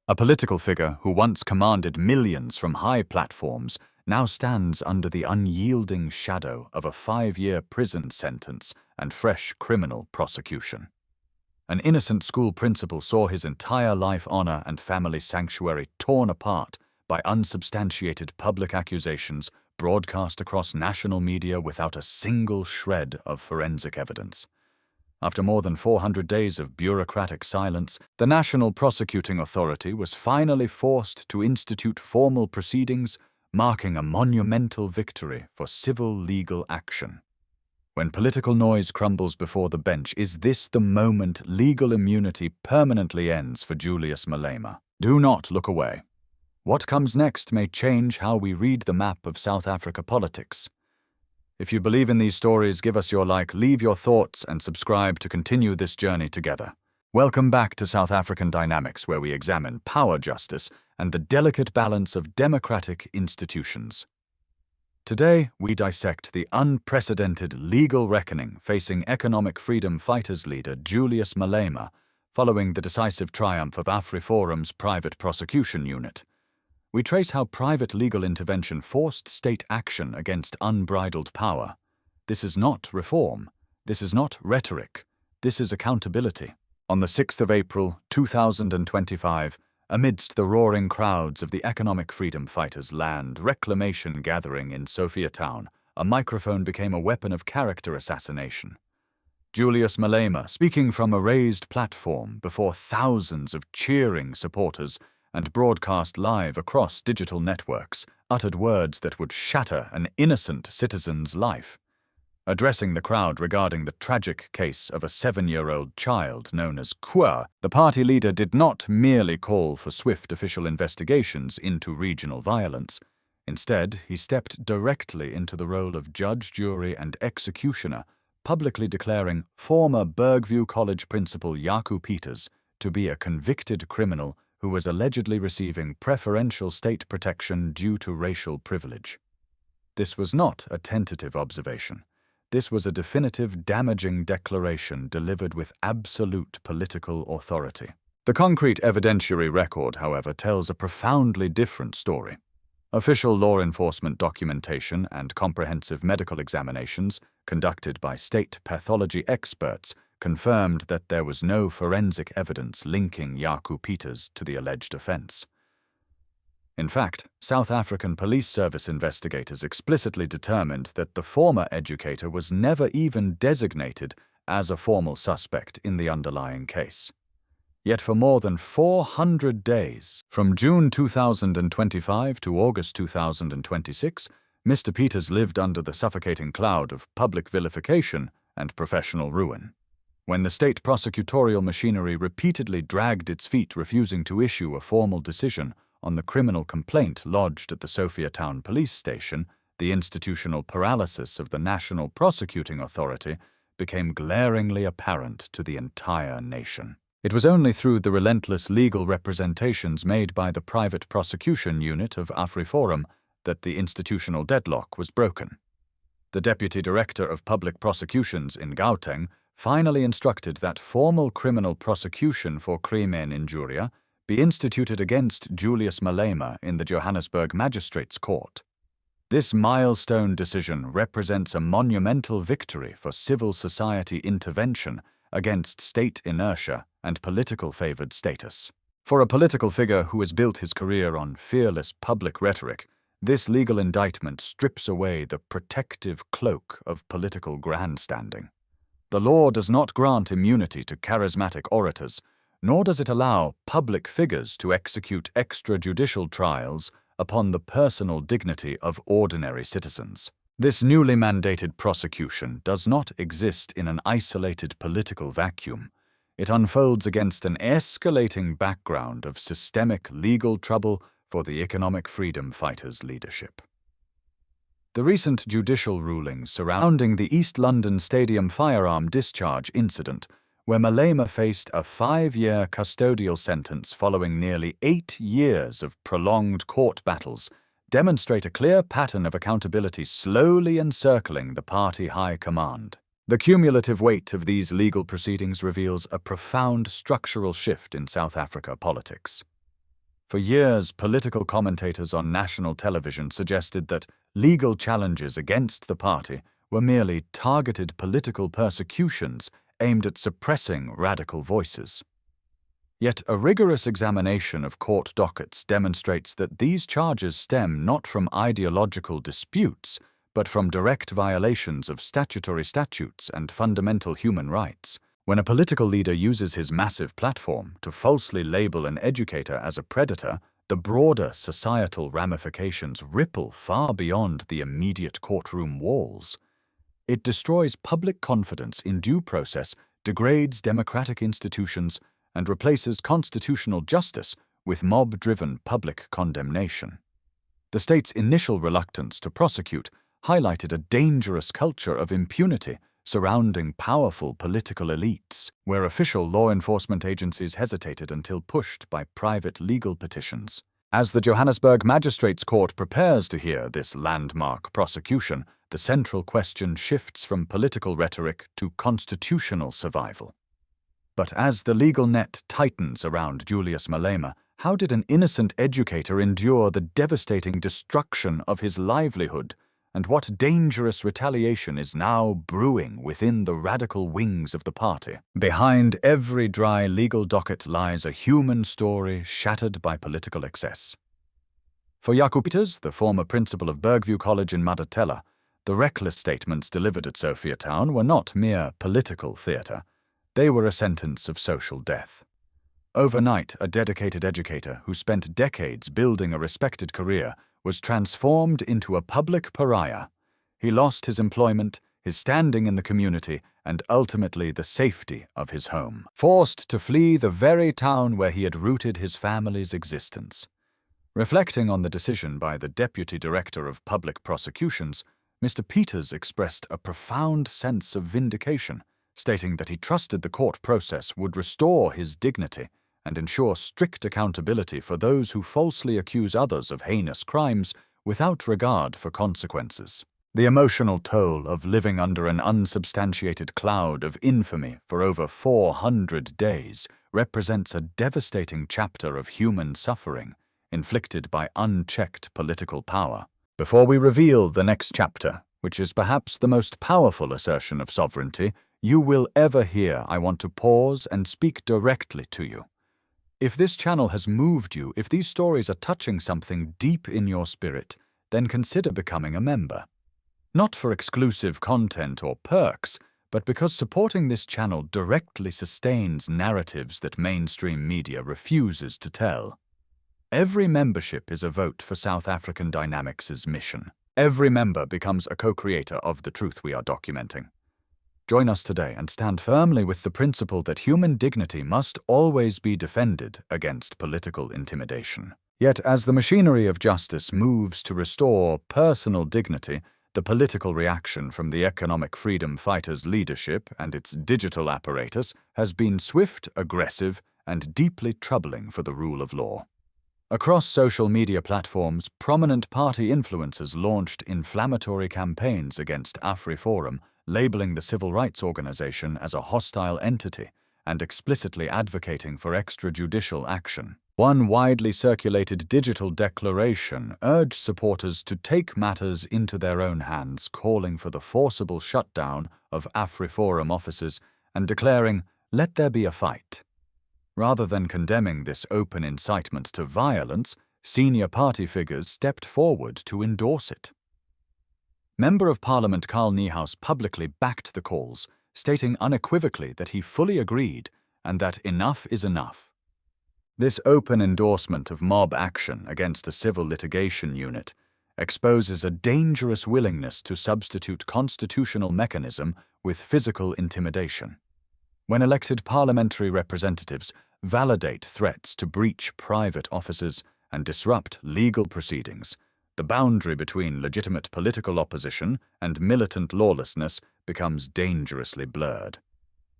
A political figure who once commanded millions from high platforms now stands under the unyielding shadow of a 5-year prison sentence and fresh criminal prosecution. An innocent school principal saw his entire life honor and family sanctuary torn apart by unsubstantiated public accusations broadcast across national media without a single shred of forensic evidence. After more than 400 days of bureaucratic silence, the National Prosecuting Authority was finally forced to institute formal proceedings, marking a monumental victory for civil legal action. When political noise crumbles before the bench, is this the moment legal immunity permanently ends for Julius Malema? Do not look away. What comes next may change how we read the map of South Africa politics. If you believe in these stories, give us your like, leave your thoughts, and subscribe to continue this journey together. Welcome back to South African Dynamics, where we examine power justice and the delicate balance of democratic institutions. Today, we dissect the unprecedented legal reckoning facing economic freedom fighters leader Julius Malema following the decisive triumph of AfriForum's private prosecution unit. We trace how private legal intervention forced state action against unbridled power. This is not reform. This is not rhetoric. This is accountability. On the 6th of April, 2025, amidst the roaring crowds of the economic freedom fighters' land reclamation gathering in Sophiatown, a microphone became a weapon of character assassination. Julius Malema, speaking from a raised platform before thousands of cheering supporters and broadcast live across digital networks, uttered words that would shatter an innocent citizen's life. Addressing the crowd regarding the tragic case of a 7-year-old child known as Kwa, the party leader did not merely call for swift official investigations into regional violence. Instead, he stepped directly into the role of judge, jury, and executioner, publicly declaring former Bergview College principal Jaco Pieterse to be a convicted criminal who was allegedly receiving preferential state protection due to racial privilege. This was not a tentative observation. This was a definitive, damaging declaration delivered with absolute political authority. The concrete evidentiary record, however, tells a profoundly different story. Official law enforcement documentation and comprehensive medical examinations conducted by state pathology experts confirmed that there was no forensic evidence linking Jaco Pieterse to the alleged offense. In fact, South African Police Service investigators explicitly determined that the former educator was never even designated as a formal suspect in the underlying case. Yet for more than 400 days, from June 2025 to August 2026, Mr. Pieterse lived under the suffocating cloud of public vilification and professional ruin. When the state prosecutorial machinery repeatedly dragged its feet, refusing to issue a formal decision on the criminal complaint lodged at the Sophiatown police station, the institutional paralysis of the National Prosecuting Authority became glaringly apparent to the entire nation. It was only through the relentless legal representations made by the private prosecution unit of AfriForum that the institutional deadlock was broken. The Deputy Director of Public Prosecutions in Gauteng finally instructed that formal criminal prosecution for crimen injuria be instituted against Julius Malema in the Johannesburg Magistrates Court. This milestone decision represents a monumental victory for civil society intervention against state inertia and political-favored status. For a political figure who has built his career on fearless public rhetoric, this legal indictment strips away the protective cloak of political grandstanding. The law does not grant immunity to charismatic orators, nor does it allow public figures to execute extrajudicial trials upon the personal dignity of ordinary citizens. This newly mandated prosecution does not exist in an isolated political vacuum. It unfolds against an escalating background of systemic legal trouble for the economic freedom fighters' leadership. The recent judicial rulings surrounding the East London Stadium firearm discharge incident, where Malema faced a 5-year custodial sentence following nearly 8 years of prolonged court battles, demonstrate a clear pattern of accountability slowly encircling the party high command. The cumulative weight of these legal proceedings reveals a profound structural shift in South Africa politics. For years, political commentators on national television suggested that legal challenges against the party were merely targeted political persecutions aimed at suppressing radical voices. Yet a rigorous examination of court dockets demonstrates that these charges stem not from ideological disputes, but from direct violations of statutory statutes and fundamental human rights. When a political leader uses his massive platform to falsely label an educator as a predator, the broader societal ramifications ripple far beyond the immediate courtroom walls. It destroys public confidence in due process, degrades democratic institutions, and replaces constitutional justice with mob-driven public condemnation. The state's initial reluctance to prosecute highlighted a dangerous culture of impunity surrounding powerful political elites, where official law enforcement agencies hesitated until pushed by private legal petitions. As the Johannesburg Magistrates Court prepares to hear this landmark prosecution, the central question shifts from political rhetoric to constitutional survival. But as the legal net tightens around Julius Malema, how did an innocent educator endure the devastating destruction of his livelihood? And what dangerous retaliation is now brewing within the radical wings of the party? Behind every dry legal docket lies a human story shattered by political excess. For Jaco Pieterse, the former principal of Bergview College in Madatella, the reckless statements delivered at Sophiatown were not mere political theatre. They were a sentence of social death. Overnight, a dedicated educator who spent decades building a respected career was transformed into a public pariah. He lost his employment, his standing in the community, and ultimately the safety of his home, forced to flee the very town where he had rooted his family's existence. Reflecting on the decision by the Deputy Director of Public Prosecutions, Mr. Pieterse expressed a profound sense of vindication, stating that he trusted the court process would restore his dignity and ensure strict accountability for those who falsely accuse others of heinous crimes without regard for consequences. The emotional toll of living under an unsubstantiated cloud of infamy for over 400 days represents a devastating chapter of human suffering inflicted by unchecked political power. Before we reveal the next chapter, which is perhaps the most powerful assertion of sovereignty you will ever hear, I want to pause and speak directly to you. If this channel has moved you, if these stories are touching something deep in your spirit, then consider becoming a member. Not for exclusive content or perks, but because supporting this channel directly sustains narratives that mainstream media refuses to tell. Every membership is a vote for South African Dynamics' mission. Every member becomes a co-creator of the truth we are documenting. Join us today and stand firmly with the principle that human dignity must always be defended against political intimidation. Yet as the machinery of justice moves to restore personal dignity, the political reaction from the economic freedom fighters' leadership and its digital apparatus has been swift, aggressive, and deeply troubling for the rule of law. Across social media platforms, prominent party influencers launched inflammatory campaigns against AfriForum, labeling the civil rights organization as a hostile entity and explicitly advocating for extrajudicial action. One widely circulated digital declaration urged supporters to take matters into their own hands, calling for the forcible shutdown of AfriForum offices and declaring, "Let there be a fight." Rather than condemning this open incitement to violence, senior party figures stepped forward to endorse it. Member of Parliament Carl Niehaus publicly backed the calls, stating unequivocally that he fully agreed and that enough is enough. This open endorsement of mob action against a civil litigation unit exposes a dangerous willingness to substitute constitutional mechanism with physical intimidation. When elected parliamentary representatives validate threats to breach private offices and disrupt legal proceedings, the boundary between legitimate political opposition and militant lawlessness becomes dangerously blurred.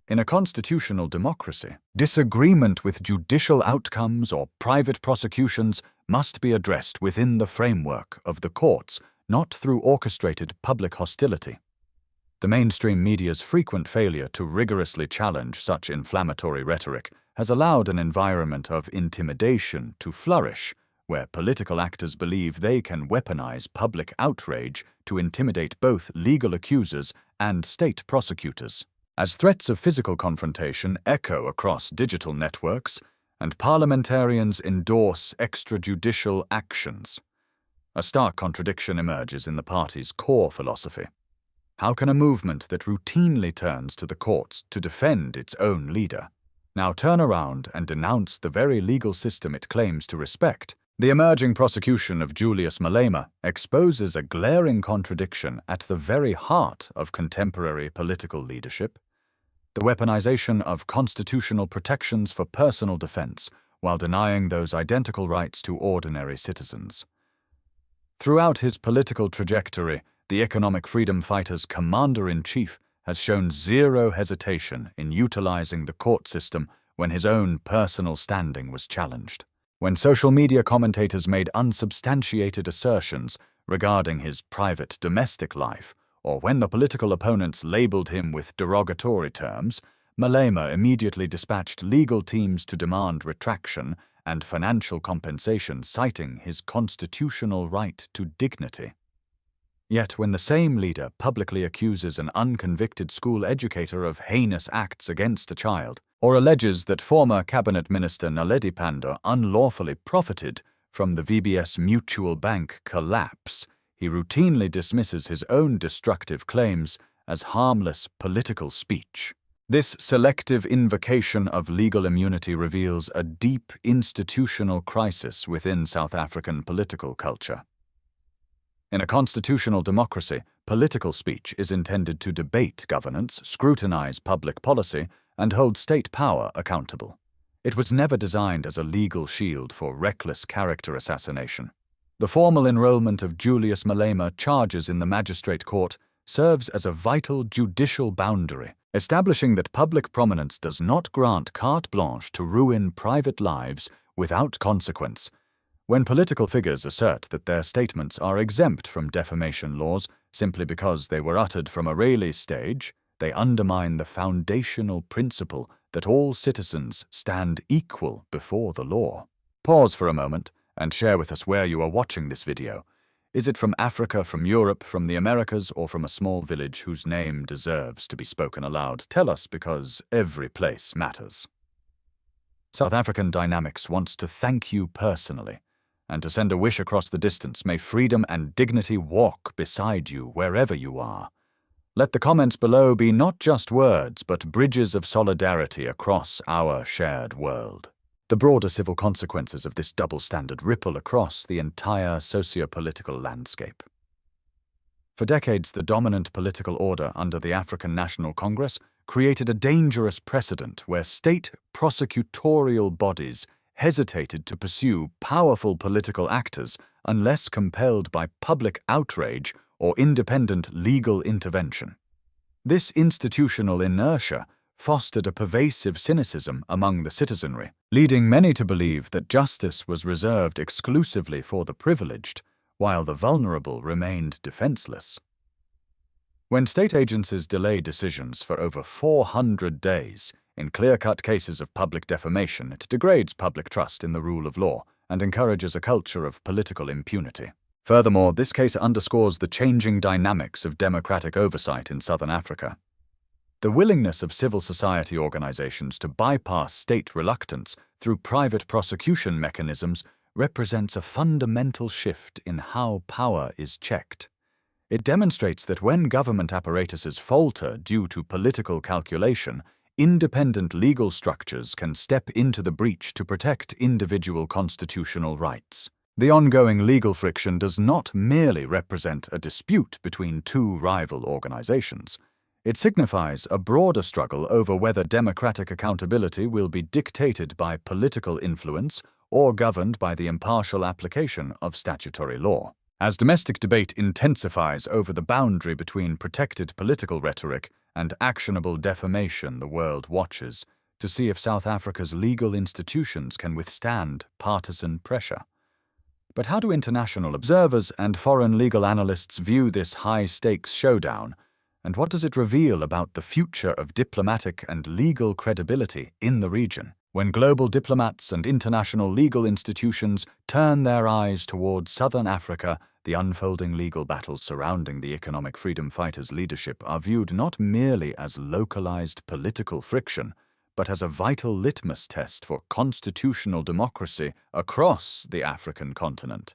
In a constitutional democracy, disagreement with judicial outcomes or private prosecutions must be addressed within the framework of the courts, not through orchestrated public hostility. The mainstream media's frequent failure to rigorously challenge such inflammatory rhetoric has allowed an environment of intimidation to flourish, where political actors believe they can weaponize public outrage to intimidate both legal accusers and state prosecutors. As threats of physical confrontation echo across digital networks, and parliamentarians endorse extrajudicial actions, a stark contradiction emerges in the party's core philosophy. How can a movement that routinely turns to the courts to defend its own leader now turn around and denounce the very legal system it claims to respect? The emerging prosecution of Julius Malema exposes a glaring contradiction at the very heart of contemporary political leadership: the weaponization of constitutional protections for personal defense while denying those identical rights to ordinary citizens. Throughout his political trajectory, the economic freedom fighter's commander-in-chief has shown zero hesitation in utilizing the court system when his own personal standing was challenged. When social media commentators made unsubstantiated assertions regarding his private domestic life, or when the political opponents labeled him with derogatory terms, Malema immediately dispatched legal teams to demand retraction and financial compensation, citing his constitutional right to dignity. Yet when the same leader publicly accuses an unconvicted school educator of heinous acts against a child, or alleges that former cabinet minister Naledi Pandor unlawfully profited from the VBS Mutual Bank collapse, he routinely dismisses his own destructive claims as harmless political speech. This selective invocation of legal immunity reveals a deep institutional crisis within South African political culture. In a constitutional democracy, political speech is intended to debate governance, scrutinize public policy, and hold state power accountable. It was never designed as a legal shield for reckless character assassination. The formal enrollment of Julius Malema charges in the magistrate court serves as a vital judicial boundary, establishing that public prominence does not grant carte blanche to ruin private lives without consequence. When political figures assert that their statements are exempt from defamation laws simply because they were uttered from a rally stage, they undermine the foundational principle that all citizens stand equal before the law. Pause for a moment and share with us where you are watching this video. Is it from Africa, from Europe, from the Americas, or from a small village whose name deserves to be spoken aloud? Tell us, because every place matters. South African Dynamics wants to thank you personally, and to send a wish across the distance: may freedom and dignity walk beside you wherever you are. Let the comments below be not just words, but bridges of solidarity across our shared world. The broader civil consequences of this double standard ripple across the entire socio-political landscape. For decades, the dominant political order under the African National Congress created a dangerous precedent where state prosecutorial bodies hesitated to pursue powerful political actors unless compelled by public outrage or independent legal intervention. This institutional inertia fostered a pervasive cynicism among the citizenry, leading many to believe that justice was reserved exclusively for the privileged, while the vulnerable remained defenseless. When state agencies delay decisions for over 400 days in clear-cut cases of public defamation, it degrades public trust in the rule of law and encourages a culture of political impunity. Furthermore, this case underscores the changing dynamics of democratic oversight in Southern Africa. The willingness of civil society organizations to bypass state reluctance through private prosecution mechanisms represents a fundamental shift in how power is checked. It demonstrates that when government apparatuses falter due to political calculation, independent legal structures can step into the breach to protect individual constitutional rights. The ongoing legal friction does not merely represent a dispute between two rival organizations. It signifies a broader struggle over whether democratic accountability will be dictated by political influence or governed by the impartial application of statutory law. As domestic debate intensifies over the boundary between protected political rhetoric and actionable defamation, the world watches to see if South Africa's legal institutions can withstand partisan pressure. But how do international observers and foreign legal analysts view this high-stakes showdown, and what does it reveal about the future of diplomatic and legal credibility in the region? When global diplomats and international legal institutions turn their eyes towards Southern Africa, the unfolding legal battles surrounding the economic freedom fighters' leadership are viewed not merely as localized political friction, but as a vital litmus test for constitutional democracy across the African continent.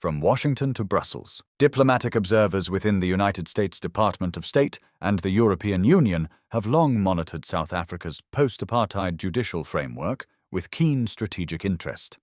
From Washington to Brussels, diplomatic observers within the United States Department of State and the European Union have long monitored South Africa's post-apartheid judicial framework with keen strategic interest.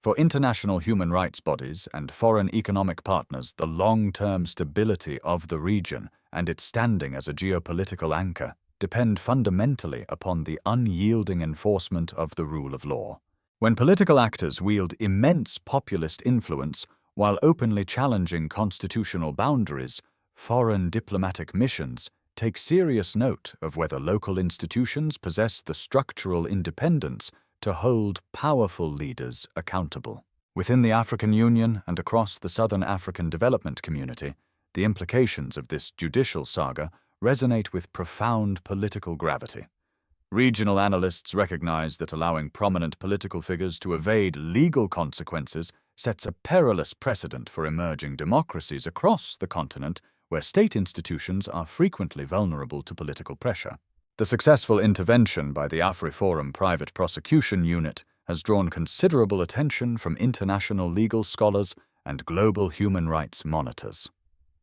For international human rights bodies and foreign economic partners, the long-term stability of the region and its standing as a geopolitical anchor depend fundamentally upon the unyielding enforcement of the rule of law. When political actors wield immense populist influence while openly challenging constitutional boundaries, foreign diplomatic missions take serious note of whether local institutions possess the structural independence to hold powerful leaders accountable. Within the African Union and across the Southern African Development Community, the implications of this judicial saga resonate with profound political gravity. Regional analysts recognize that allowing prominent political figures to evade legal consequences sets a perilous precedent for emerging democracies across the continent where state institutions are frequently vulnerable to political pressure. The successful intervention by the AfriForum Private Prosecution Unit has drawn considerable attention from international legal scholars and global human rights monitors.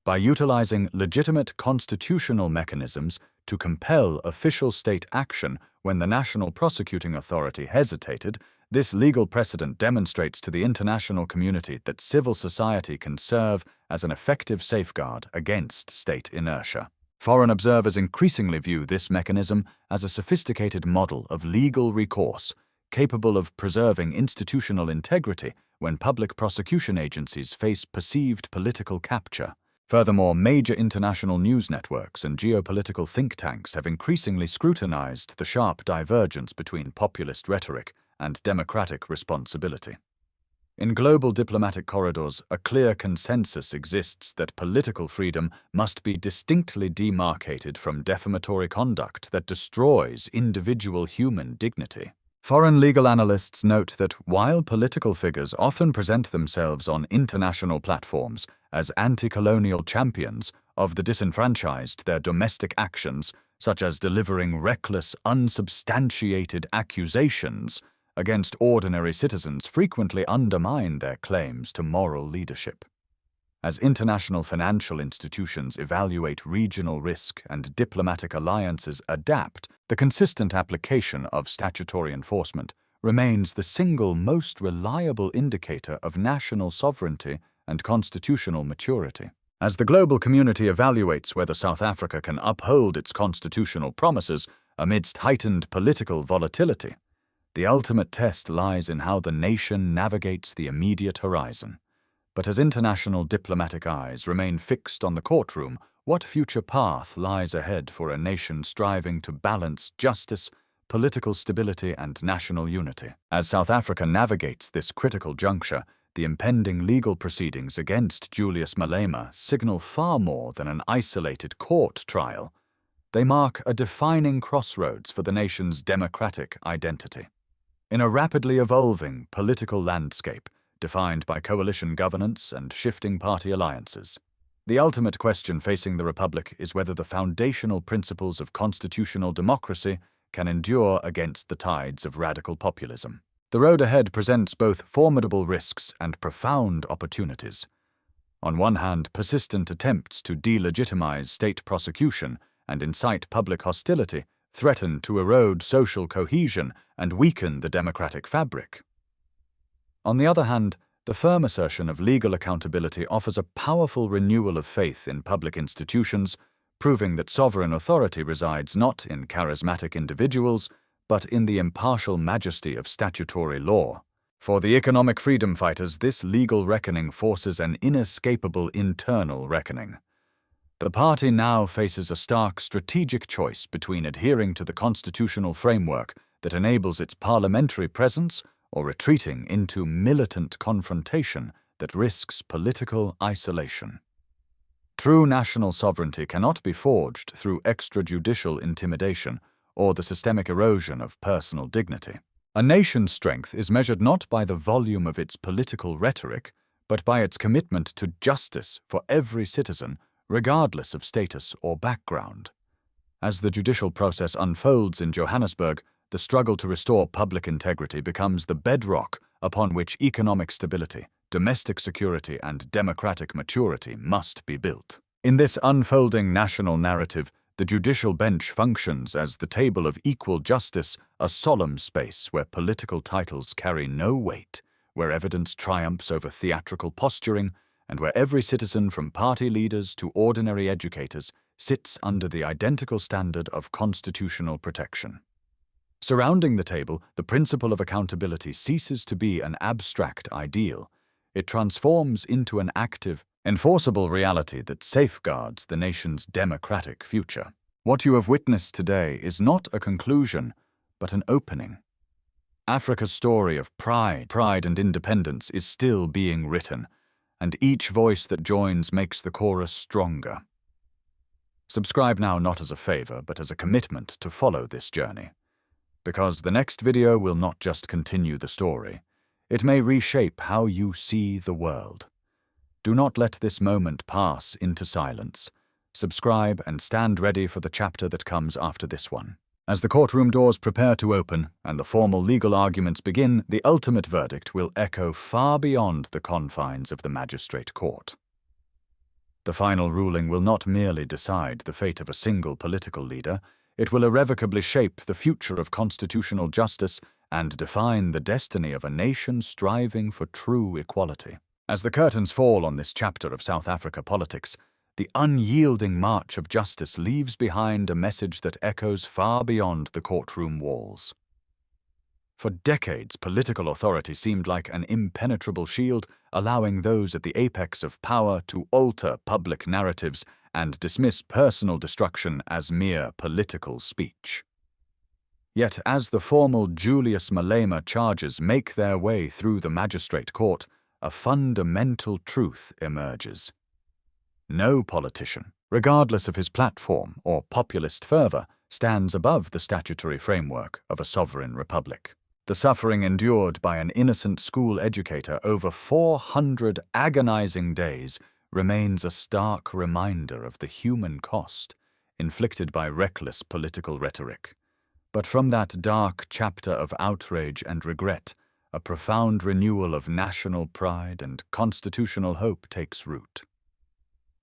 By utilizing legitimate constitutional mechanisms to compel official state action when the National Prosecuting Authority hesitated, this legal precedent demonstrates to the international community that civil society can serve as an effective safeguard against state inertia. Foreign observers increasingly view this mechanism as a sophisticated model of legal recourse, capable of preserving institutional integrity when public prosecution agencies face perceived political capture. Furthermore, major international news networks and geopolitical think tanks have increasingly scrutinized the sharp divergence between populist rhetoric and democratic responsibility. In global diplomatic corridors, a clear consensus exists that political freedom must be distinctly demarcated from defamatory conduct that destroys individual human dignity. Foreign legal analysts note that while political figures often present themselves on international platforms as anti-colonial champions of the disenfranchised, their domestic actions, such as delivering reckless, unsubstantiated accusations against ordinary citizens, frequently undermine their claims to moral leadership. As international financial institutions evaluate regional risk and diplomatic alliances adapt, the consistent application of statutory enforcement remains the single most reliable indicator of national sovereignty and constitutional maturity. As the global community evaluates whether South Africa can uphold its constitutional promises amidst heightened political volatility, the ultimate test lies in how the nation navigates the immediate horizon. But as international diplomatic eyes remain fixed on the courtroom, what future path lies ahead for a nation striving to balance justice, political stability, and national unity? As South Africa navigates this critical juncture, the impending legal proceedings against Julius Malema signal far more than an isolated court trial. They mark a defining crossroads for the nation's democratic identity. In a rapidly evolving political landscape, defined by coalition governance and shifting party alliances, the ultimate question facing the Republic is whether the foundational principles of constitutional democracy can endure against the tides of radical populism. The road ahead presents both formidable risks and profound opportunities. On one hand, persistent attempts to delegitimize state prosecution and incite public hostility threaten to erode social cohesion and weaken the democratic fabric. On the other hand, the firm assertion of legal accountability offers a powerful renewal of faith in public institutions, proving that sovereign authority resides not in charismatic individuals, but in the impartial majesty of statutory law. For the economic freedom fighters, this legal reckoning forces an inescapable internal reckoning. The party now faces a stark strategic choice between adhering to the constitutional framework that enables its parliamentary presence or retreating into militant confrontation that risks political isolation. True national sovereignty cannot be forged through extrajudicial intimidation or the systemic erosion of personal dignity. A nation's strength is measured not by the volume of its political rhetoric, but by its commitment to justice for every citizen, regardless of status or background. As the judicial process unfolds in Johannesburg, the struggle to restore public integrity becomes the bedrock upon which economic stability, domestic security, and democratic maturity must be built. In this unfolding national narrative, the judicial bench functions as the table of equal justice, a solemn space where political titles carry no weight, where evidence triumphs over theatrical posturing, and where every citizen from party leaders to ordinary educators sits under the identical standard of constitutional protection. Surrounding the table, the principle of accountability ceases to be an abstract ideal. It transforms into an active, enforceable reality that safeguards the nation's democratic future. What you have witnessed today is not a conclusion, but an opening. Africa's story of pride and independence is still being written, and each voice that joins makes the chorus stronger. Subscribe now not as a favor, but as a commitment to follow this journey. Because the next video will not just continue the story, it may reshape how you see the world. Do not let this moment pass into silence. Subscribe and stand ready for the chapter that comes after this one. As the courtroom doors prepare to open and the formal legal arguments begin, the ultimate verdict will echo far beyond the confines of the magistrate court. The final ruling will not merely decide the fate of a single political leader, it will irrevocably shape the future of constitutional justice and define the destiny of a nation striving for true equality. As the curtains fall on this chapter of South Africa politics, the unyielding march of justice leaves behind a message that echoes far beyond the courtroom walls. For decades, political authority seemed like an impenetrable shield, allowing those at the apex of power to alter public narratives and dismiss personal destruction as mere political speech. Yet, as the formal Julius Malema charges make their way through the magistrate court, a fundamental truth emerges. No politician, regardless of his platform or populist fervor, stands above the statutory framework of a sovereign republic. The suffering endured by an innocent school educator over 400 agonizing days remains a stark reminder of the human cost inflicted by reckless political rhetoric. But from that dark chapter of outrage and regret, a profound renewal of national pride and constitutional hope takes root.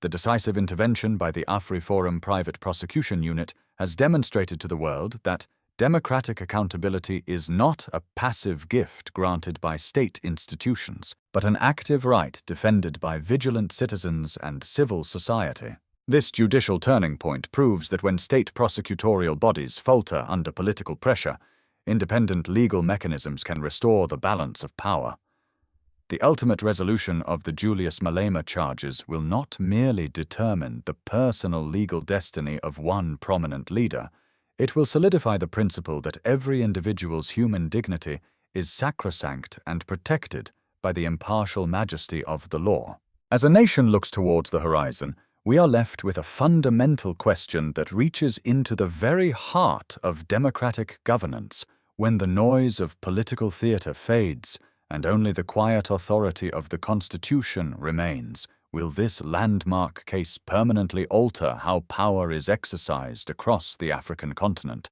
The decisive intervention by the AfriForum Private Prosecution Unit has demonstrated to the world that democratic accountability is not a passive gift granted by state institutions, but an active right defended by vigilant citizens and civil society. This judicial turning point proves that when state prosecutorial bodies falter under political pressure, independent legal mechanisms can restore the balance of power. The ultimate resolution of the Julius Malema charges will not merely determine the personal legal destiny of one prominent leader, it will solidify the principle that every individual's human dignity is sacrosanct and protected by the impartial majesty of the law. As a nation looks towards the horizon, we are left with a fundamental question that reaches into the very heart of democratic governance. When the noise of political theater fades and only the quiet authority of the Constitution remains, will this landmark case permanently alter how power is exercised across the African continent?